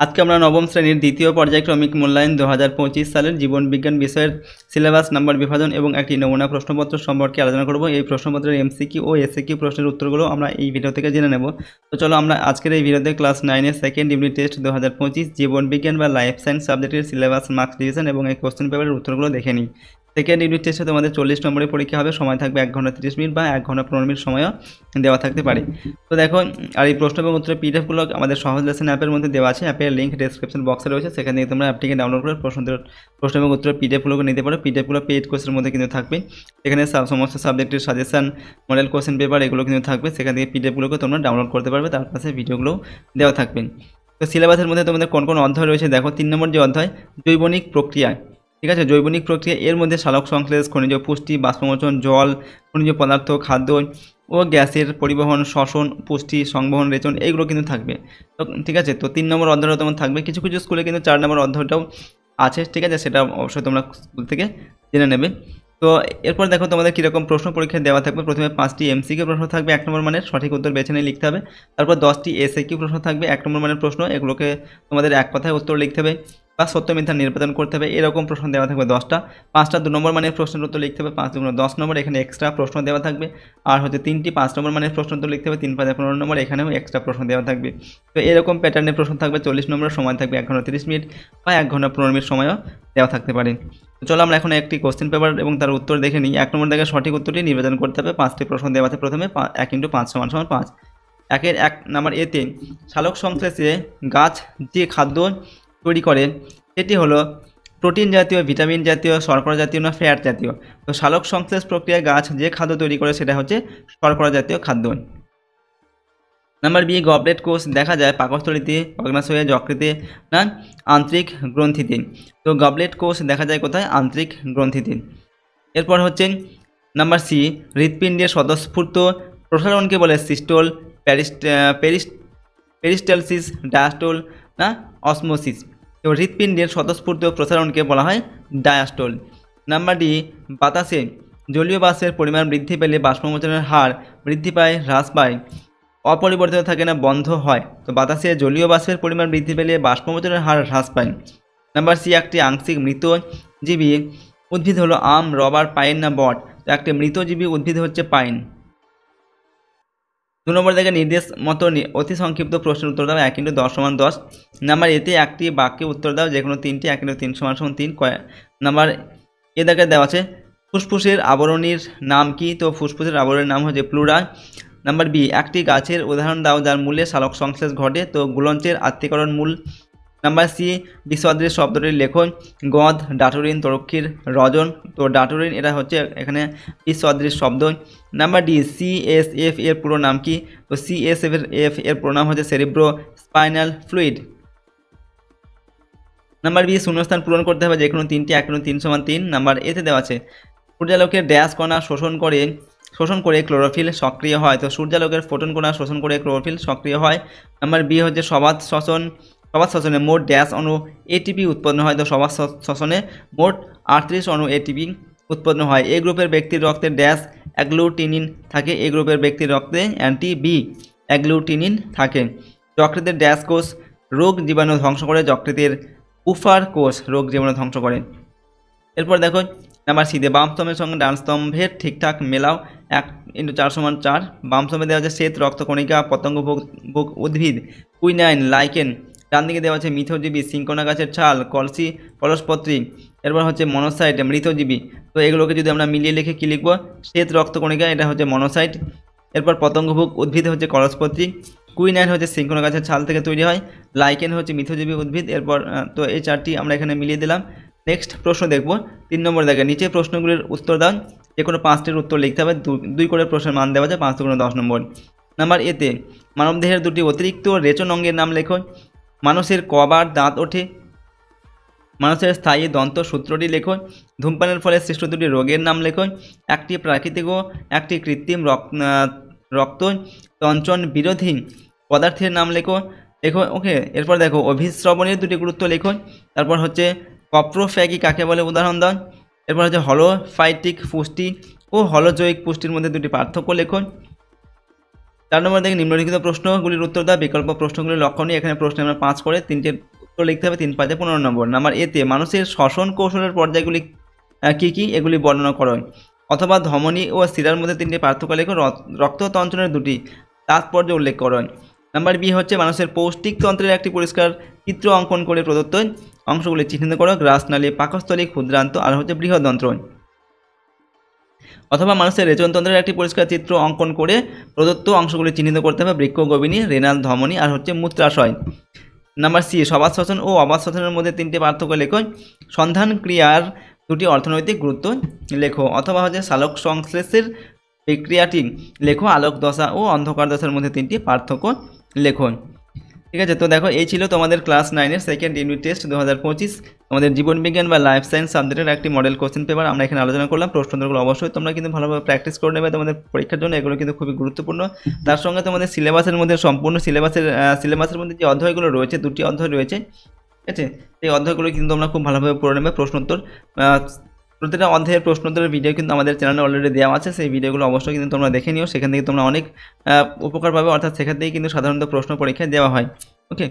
আজকে আমরা নবম শ্রেণীর দ্বিতীয় পর্যায়ক্রমিক মূল্যায়ন 2025 সালের জীবন বিজ্ঞান বিষয়ের সিলেবাস নাম্বার বিভাজন এবং একটি নমুনা প্রশ্নপত্র সম্পর্কে আলোচনা করব। এই প্রশ্নপত্রের এমসিকিউ ও এসএকিউ প্রশ্নের উত্তরগুলো আমরা এই ভিডিও থেকে জেনে নেব। তো চলো আমরা আজকের এই ভিডিওতে ক্লাস 9-এর সেকেন্ড ইউনিট টেস্ট 2025 জীবন বিজ্ঞান বা লাইফ সায়েন্স সাবজেক্টের সিলেবাস, মার্কস ডিভিশন এবং এই কোশ্চেন পেপারের উত্তরগুলো দেখে নিই। সেকেন্ড ইউনিট টেস্টে তোমাদের 40 নম্বরের পরীক্ষা হবে। সময় থাকবে 1 ঘন্টা 30 মিনিট বা 1 ঘন্টা 15 মিনিট সময়ও দেওয়া থাকতে পারে। তো দেখো, আর এই প্রশ্ন এবং উত্তরের পিডিএফগুলো আমাদের সহজ লেসন অ্যাপের মধ্যে দেওয়া আছে। অ্যাপের লিঙ্ক ডেসক্রিপশন বক্সে রয়েছে, সেখান থেকে তোমরা অ্যাপটিকে ডাউনলোড করে প্রশ্ন এবং উত্তরের পিডিএফগুলোকে নিতে পারো। পিডিএফগুলো পেইড কোর্সের মধ্যে কিন্তু থাকবে। এখানে সমস্ত সাবজেক্টের সাজেশন, মডেল কোশ্চেন পেপার এগুলো কিন্তু থাকবে। সেখান থেকে পিডিএফগুলোকে তোমরা ডাউনলোড করতে পারবে, তার পাশে ভিডিওগুলো দেওয়া থাকবে। তো সিলেবাসের মধ্যে তোমাদের কোন কোন অধ্যায় রয়েছে দেখো। 3 নম্বর যে অধ্যায় জৈবনিক প্রক্রিয়া, ঠিক আছে, জৈবনিক প্রক্রিয়া এর মধ্যে সালোক সংশ্লেষ, খনিজ পুষ্টি, বাষ্পমোচন, জল, খনিজ পদার্থ, খাদ্য ও গ্যাসের পরিবহন, শ্বসন, পুষ্টি, সংবহন, রেচন এইগুলো কিন্তু থাকবে। তো ঠিক আছে, তো 3 নম্বর অধ্যায়টা তোমার থাকবে। কিছু কিছু স্কুলে কিন্তু 4 নম্বর অধ্যায়টাও আছে, ঠিক আছে, সেটা অবশ্যই তোমরা স্কুল থেকে জেনে নেবে। তো এরপর দেখো তোমাদের কীরকম প্রশ্ন পরীক্ষায় দেওয়া থাকবে। প্রথমে 5টি এমসিকিউ প্রশ্ন থাকবে 1 নম্বর মানের, সঠিক উত্তর বেছে নিয়ে লিখতে হবে। তারপর 10টি এসএকিউ প্রশ্ন থাকবে 1 নম্বর মানের প্রশ্ন, এগুলোকে তোমাদের এক কথায় উত্তর লিখতে হবে বা সত্য মিথ্যা নির্বাচন করতে হবে। এরকম প্রশ্ন দেওয়া থাকবে 10টা। 5টা 2 নম্বর মানের প্রশ্নের উত্তর লিখতে হবে, 5 দুগুণ 10 নম্বর, এখানে এক্সট্রা প্রশ্ন দেওয়া থাকবে। আর হচ্ছে 3টি 5 নম্বর মানের প্রশ্ন উত্তর লিখতে হবে, 3 5 15 নম্বর, এখানেও এক্সট্রা প্রশ্ন দেওয়া থাকবে। তো এরকম প্যাটার্নের প্রশ্ন থাকবে। 40 নম্বর, সময় থাকবে 1 ঘন্টা 30 মিনিট বা 1 ঘন্টা 15 মিনিট সময়ও দেওয়া থাকতে পারে। তো চলো আমরা এখন একটি কোশ্চেন পেপার এবং তার উত্তর দেখে নিই। 1 নম্বর দেখে সঠিক উত্তরটি নির্বাচন করতে হবে। 5টি প্রশ্ন দেওয়া আছে। প্রথমে 1 × 5 = 5। 1 নম্বর এতে সালোক সংশ্লেষে গাছ যে খাদ্য তৈরি করে সেটি হলো প্রোটিন জাতীয়, ভিটামিন জাতীয়, শর্করা জাতীয় না ফ্যাট জাতীয়। তো সালোক সংশ্লেষ প্রক্রিয়ায় গাছ যে খাদ্য তৈরি করে সেটা হচ্ছে শর্করা জাতীয় খাদ্য। নাম্বার বি, গবলেট কোষ দেখা যায় পাকস্থলীতে, অগ্নাশয়ে, যকৃতে না আন্তরিক গ্রন্থিতে। তো গবলেট কোষ দেখা যায় কোথায়? আন্তরিক গ্রন্থিতে। এরপর হচ্ছে নাম্বার সি, হৃৎপিণ্ডের স্বতঃস্ফূর্ত প্রসারণকে বলে সিস্টোল, পেরিস্টালসিস, ডায়াস্টোল না অসমোসিস। তো হৃৎপিণ্ডের স্বতঃস্ফূর্ত প্রসারণকে বলা হয় ডায়াস্টোল। নাম্বার ডি, বাতাসে জলীয় বাষ্পের পরিমাণ বৃদ্ধি পেলে বাষ্পমোচনের হার বৃদ্ধি পায়, হ্রাস পায়, অপরিবর্তিত থাকে না বন্ধ হয়। তো বাতাসে জলীয় বাষ্পের পরিমাণ বৃদ্ধি পেলে বাষ্পমোচনের হার হ্রাস পায়। নাম্বার সি, একটি আংশিক মৃতজীবী উদ্ভিদ হলো আম, রবার, পাইন না বট। তো একটি মৃতজীবী উদ্ভিদ হচ্ছে পাইন। 2 নম্বর দেখে নির্দেশ মতো অতি সংক্ষিপ্ত প্রশ্নের উত্তর দাও। 1 × 10 = 10। নাম্বার এতে একটি বাক্যে উত্তর দাও, যে কোনো 3টি। 1 × 3 = 3। নাম্বার এ দেখে দেওয়া আছে ফুসফুসের আবরণীর নাম কি? তো ফুসফুসের আবরণীর নাম হচ্ছে প্লুরা। নাম্বার বি, একটি গাছের উদাহরণ দাও যার মূলে সালোক সংশ্লেষ ঘটে। তো গুলঞ্চের আত্মীকরণ মূল। নাম্বার সি, বিসদৃশ শব্দটির লেখন। গদ, ডাটুরিন, তরক্ষীর, রজন। তো ডাটুরিন এটা হচ্ছে এখানে বিসদৃশ শব্দ। নাম্বার ডি, সিএসএফ এর পুরো নাম কি? তো সিএসএফ এর পুরো নাম হচ্ছে cerebro spinal fluid. Number B, শূন্যস্থান পূরণ করতে হবে, যে কোনো 3টি। 1 × 3 = 3। নাম্বার এতে দেওয়া আছে সূর্যালোকের ড্যাশ কণা শোষণ করে ক্লোরোফিল সক্রিয় হয়। তো সূর্যালোকের ফোটন কণা শোষণ করে ক্লোরোফিল সক্রিয় হয়। নাম্বার বি হচ্ছে সবাত শ্বসনে মোট ড্যাশ অণু এটিপি উৎপন্ন হয়। তো সবাত শ্বসনে মোট 38 অণু এটিপি উৎপন্ন হয়। এ গ্রুপের ব্যক্তির রক্তে ড্যাশ অ্যাগ্লুটিনিন থাকে। এ গ্রুপের ব্যক্তির রক্তে অ্যান্টি বি অ্যাগ্লুটিনিন থাকে। যকৃতের ড্যাশ কোষ রোগ জীবাণু ধ্বংস করে। যকৃতের উফার কোষ রোগ জীবাণু ধ্বংস করে। এরপর দেখো নাম্বার সিতে বাম স্তম্ভের সঙ্গে ডান স্তম্ভের ঠিকঠাক মেলাও। 1 × 4 = 4। বাম স্তম্ভে দেওয়া আছে শ্বেত রক্তকণিকা, পতঙ্গভোগ উদ্ভিদ, কুইনাইন, লাইকেন। ডান দিকে দেওয়া আছে মিথজীবী, সিঙ্কোনা গাছের ছাল, কলসপত্রী। এরপর হচ্ছে মনোসাইট, মৃতজীবী। তো এগুলোকে যদি আমরা মিলিয়ে লিখে কী লিখব? শ্বেত রক্তকণিকা এটা হচ্ছে মনোসাইট। এরপর পতঙ্গভোগ উদ্ভিদ হচ্ছে কলসপত্রী, কুইনাইন হচ্ছে সিঙ্কোনা গাছের ছাল থেকে তৈরি হয়, লাইকেন হচ্ছে মিথজীবী উদ্ভিদ। এরপর তো এই 4টি আমরা এখানে মিলিয়ে দিলাম। নেক্সট প্রশ্ন দেখব 3 নম্বর দেখে নিচে প্রশ্নগুলির উত্তর দাও, যে কোনো 5টির উত্তর লিখতে হবে। 2 করে প্রশ্নের মান দেওয়া আছে, 5 × 10 নম্বর। নাম্বার এতে মানবদেহের 2টি অতিরিক্ত রেচন অঙ্গের নাম লেখো। মানুষের কবার দাঁত ওঠে? মানুষের স্থায়ী দন্ত সূত্রটি লেখো। ধূমপানের ফলে সৃষ্ট 2টি রোগের নাম লেখো। একটি প্রাকৃতিক ও একটি কৃত্রিম রক্ত তঞ্চন বিরোধী পদার্থের নাম লেখো। ওকে। এরপর দেখো অভিস্রবণের 2টি গুরুত্ব লেখো। তারপর হচ্ছে কপ্রোফ্যাগি কাকে বলে উদাহরণ দাও। এরপর হচ্ছে হলোফাইটিক পুষ্টি ও হলোজৈবিক পুষ্টির মধ্যে 2টি পার্থক্য লেখো। 4 নম্বর দেখে নিম্নলিখিত প্রশ্নগুলির উত্তর দাও। বিকল্প প্রশ্নগুলির লক্ষণীয়। এখানে প্রশ্ন আমরা 5 করে 3টে তো লিখতে হবে 3×5 = 15 নম্বর। নাম্বার এতে মানুষের শ্বসন কৌশলের পর্যায়গুলি কী কী এগুলি বর্ণনা করো। অথবা ধমনী ও শিরার মধ্যে 3টি পার্থক্য লেখো, রক্ততন্ত্রের 2টি তাৎপর্য উল্লেখ করো। নাম্বার বি হচ্ছে মানুষের পৌষ্টিকতন্ত্রের একটি পরিষ্কার চিত্র অঙ্কন করে প্রদত্ত অংশগুলি চিহ্নিত করো, গ্রাসনালী, পাকস্থলী, ক্ষুদ্রান্ত আর হচ্ছে বৃহদন্ত্র। অথবা মানুষের রেচনতন্ত্রের একটি পরিষ্কার চিত্র অঙ্কন করে প্রদত্ত অংশগুলি চিহ্নিত করতে হবে, বৃক্ক, গভীনী, রেনাল, ধমনী আর হচ্ছে মূত্রাশয়। নাম্বার সি সবাদ শ্বসন ও অবাধ শ্বসনের মধ্যে 3টি পার্থক্য লেখো, সন্ধান ক্রিয়ার 2টি অর্থনৈতিক গুরুত্ব লেখো। অথবা হচ্ছে সালোক সংশ্লেষের প্রক্রিয়াটি লেখো, আলোক দশা ও অন্ধকার দশার মধ্যে 3টি পার্থক্য লেখো। ঠিক আছে, তো দেখো এই ছিল তোমাদের ক্লাস 9-এর সেকেন্ড ইউনিট টেস্ট 2025 তোমাদের জীবনবিজ্ঞান বা লাইফ সায়েন্স সাবজেক্টের একটি মডেল কোশ্চেন পেপার আমরা এখানে আলোচনা করলাম। প্রশ্নোত্তরগুলো অবশ্যই তোমরা কিন্তু ভালোভাবে প্র্যাকটিস করে নেবে তোমাদের পরীক্ষার জন্য, এগুলো কিন্তু খুবই গুরুত্বপূর্ণ। তার সঙ্গে তোমাদের সিলেবাসের মধ্যে সম্পূর্ণ সিলেবাসের মধ্যে যে অধ্যায়গুলো রয়েছে, 2টি অধ্যায় রয়েছে, ঠিক আছে, এই অধ্যায়গুলো কিন্তু তোমরা খুব ভালোভাবে পড়ে নেবে। প্রশ্নোত্তর প্রতিটা অধ্যায়ের প্রশ্নোত্তরের ভিডিও কিন্তু আমাদের চ্যানেলে অলরেডি দেওয়া আছে, সেই ভিডিওগুলো অবশ্যই কিন্তু তোমরা দেখে নিও, সেখান থেকে তোমরা অনেক উপকার পাবে, অর্থাৎ সেখান থেকেই কিন্তু সাধারণত প্রশ্ন পরীক্ষায় দেওয়া হয়। ওকে,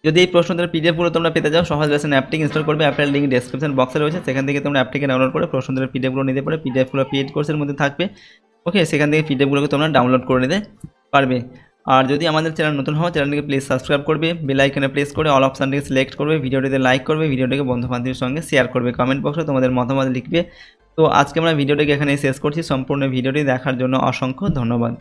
যদি এই প্রশ্নোত্তরের পিডিএফগুলো তোমরা পেতে যাও, সহজ লেসন অ্যাপটি ইনস্টল করবে, অ্যাপের লিঙ্ক ডেসক্রিপশন বক্সে রয়েছে, সেখান থেকে তোমরা অ্যাপটিকে ডাউনলোড করে প্রশ্নোত্তরের পিডিএফগুলো নিতে পারবে। পিডিএফগুলো পেইড কোর্সের মধ্যে থাকবে। ওকে, সেখান থেকে পিডিএফগুলোকে তোমরা ডাউনলোড করে নিতে পারবে। আর যদি আমাদের চ্যানেল নতুন হয়, চ্যানেলটিকে প্লিজ সাবস্ক্রাইব করবে, বেল আইকনে প্রেস করে অল অপশানটিকে সিলেক্ট করবে, ভিডিওটিতে লাইক করবে, ভিডিওটিকে বন্ধু-বান্ধবের সঙ্গে শেয়ার করবে, কমেন্ট বক্সে তোমাদের মতামত লিখবে। তো আজকে আমরা ভিডিওটিকে এখানে শেষ করছি। সম্পূর্ণ ভিডিওটি দেখার জন্য অসংখ্য ধন্যবাদ।